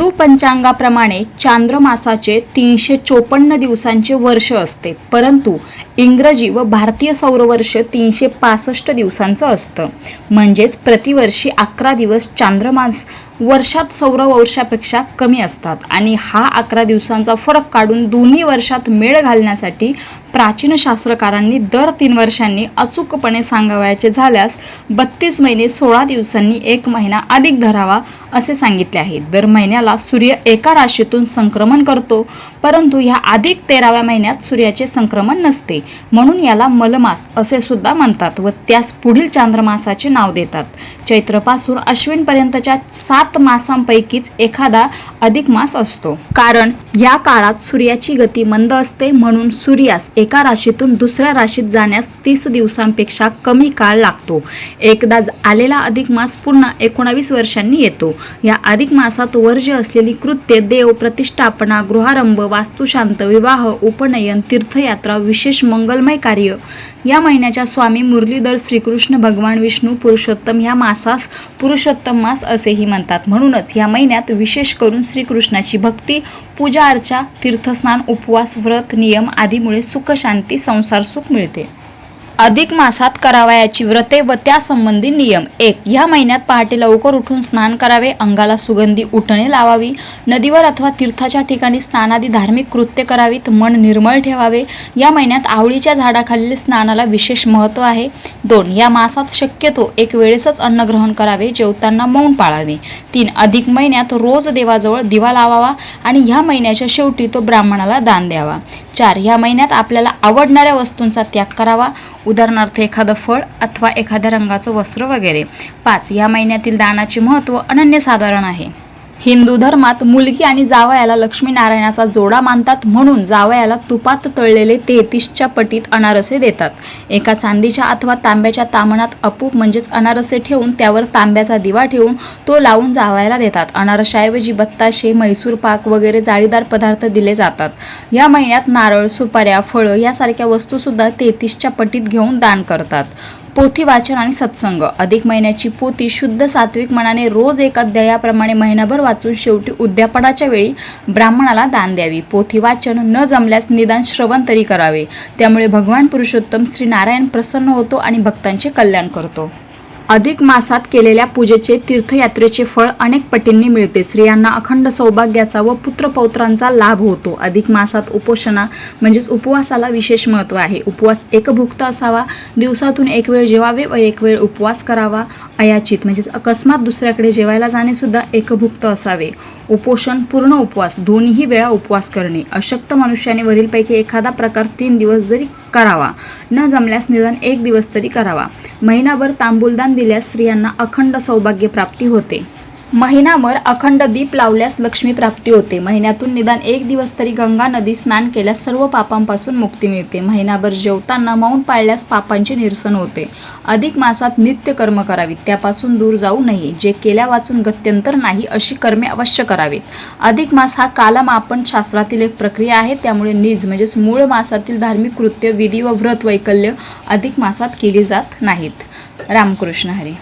हिंदू पंचांगाप्रमाणे चांद्रमासाचे 354 दिवसांचे वर्ष असते, परंतु इंग्रजी व भारतीय सौरवर्ष 365 दिवसांचं असतं. म्हणजेच प्रतिवर्षी 11 दिवस चांद्रमास वर्षात सौरवर्षापेक्षा कमी असतात आणि हा 11 दिवसांचा फरक काढून दोन्ही वर्षात मेळ घालण्यासाठी प्राचीन शास्त्रकारांनी दर 3 वर्षांनी अचूकपणे सांगावयाचे झाल्यास 32 महिने 16 दिवसांनी एक महिना अधिक धरावा असे सांगितले आहे. दर महिन्याला सूर्य एका राशीतून संक्रमण करतो, परंतु ह्या अधिक 13व्या महिन्यात सूर्याचे संक्रमण नसते, म्हणून याला मलमास असे सुद्धा म्हणतात व त्यास पुढील चांद्रमासाचे नाव देतात. चैत्रपासून अश्विनपर्यंतच्या 7 मासांपैकीच एखादा अधिक मास असतो. कारण या काळात सूर्याची गती मंद असते, म्हणून सूर्यास एका राशीतून दुसऱ्या राशीत जाण्यास 30 दिवसांपेक्षा कमी काळ लागतो. एकदा आलेला अधिक मास पुन्हा 19 वर्षांनी येतो. या अधिक मासात वर्ज्य असलेली कृत्ये देव प्रतिष्ठापना, गृहारंभ, वास्तुशांत, विवाह, उपनयन, तीर्थयात्रा, विशेष मंगलमय कार्य या महिन्याच्या स्वामी मुरलीधर श्रीकृष्ण भगवान विष्णू पुरुषोत्तम ह्या मासास पुरुषोत्तम मास असेही म्हणतात. म्हणूनच या महिन्यात विशेष करून श्रीकृष्णाची भक्ती, पूजा अर्चा, तीर्थस्नान, उपवास, व्रत, नियम आदीमुळे सुख शांती संसार सुख मिळते. अधिक मासात करावयाची व्रते व त्यासंबंधी नियम. 1. या महिन्यात पहाटे लवकर उठून स्नान करावे, अंगाला सुगंधी उटणे लावावी, नदीवर अथवा तीर्थाच्या ठिकाणी स्नानादी धार्मिक कृत्य करावीत, मन निर्मळ ठेवावे. या महिन्यात आवळीच्या झाडाखालील स्नानाला विशेष महत्त्व आहे. 2. या मासात शक्यतो एक वेळेसच अन्न ग्रहण करावे, जेवताना मौन पाळावे. 3. अधिक महिन्यात रोज देवाजवळ दिवा लावावा आणि ह्या महिन्याच्या शेवटी तो ब्राह्मणाला दान द्यावा. 4. या महिन्यात आपल्याला आवडणाऱ्या वस्तूंचा त्याग करावा, उदाहरणार्थ एखादं फळ अथवा एखाद्या रंगाचं वस्त्र वगैरे. 5. या महिन्यातील दानाचे महत्त्व अनन्यसाधारण आहे. हिंदू धर्मात मुलगी आणि जावयाला लक्ष्मीनारायणाचा जोडा मानतात, म्हणून जावयाला तुपात तळलेले 33च्या पटीत अनारसे देतात. एका चांदीच्या अथवा तांब्याच्या तामणात अपूप म्हणजेच अनारसे ठेवून त्यावर तांब्याचा दिवा ठेवून तो लावून जावयाला देतात. अनारशाऐवजी बत्ताशे, म्हैसूर पाक वगैरे जाळीदार पदार्थ दिले जातात. या महिन्यात नारळ, सुपाऱ्या, फळं यासारख्या वस्तूसुद्धा 33च्या पटीत घेऊन दान करतात. पोथी वाचन आणि सत्संग. अधिक महिन्याची पोथी शुद्ध सात्विक मनाने रोज एक अध्यायाप्रमाणे महिनाभर वाचून शेवटी उद्यापनाच्या वेळी ब्राह्मणाला दान द्यावी. पोथी वाचन न जमल्यास निदान श्रवण तरी करावे. त्यामुळे भगवान पुरुषोत्तम श्री नारायण प्रसन्न होतो आणि भक्तांचे कल्याण करतो. अधिक मासात केलेल्या पूजेचे, तीर्थयात्रेचे फळ अनेक पटींनी मिळते. स्त्रियांना अखंड सौभाग्याचा व पुत्रपौत्रांचा लाभ होतो. अधिक मासात उपोषणा म्हणजेच उपवासाला विशेष महत्त्व आहे. उपवास एकभुक्त असावा, दिवसातून एक वेळ जेवावे व एक वेळ उपवास करावा. अयाचित म्हणजेच अकस्मात दुसऱ्याकडे जेवायला जाणे सुद्धा एकभुक्त असावे. उपोषण, पूर्ण उपवास दोन्हीही वेळा उपवास करणे. अशक्त मनुष्याने वरीलपैकी एखादा प्रकार 3 दिवस जरी करावा, न जमल्यास निदान 1 दिवस तरी करावा. महिनाभर तांबूलदान दिल्यास स्त्रियांना अखंड सौभाग्य प्राप्ती होते. महिनाभर अखंड दीप लावल्यास लक्ष्मी प्राप्ती होते. महिन्यातून निदान 1 दिवस तरी गंगा नदी स्नान केल्यास सर्व पापांपासून मुक्ती मिळते. महिनाभर जेवताना मौन पाळल्यास पापांचे निरसन होते. अधिक मासात नित्य कर्म करावीत, त्यापासून दूर जाऊ नये. जे केल्या वाचून गत्यंतर नाही अशी कर्मे अवश्य करावीत. अधिक मास हा कालमापन शास्त्रातील एक प्रक्रिया आहे, त्यामुळे निज म्हणजेच मूळ मासातील धार्मिक कृत्य, विधी व व्रत वैकल्य अधिक मासात केली जात नाहीत. रामकृष्ण हरी.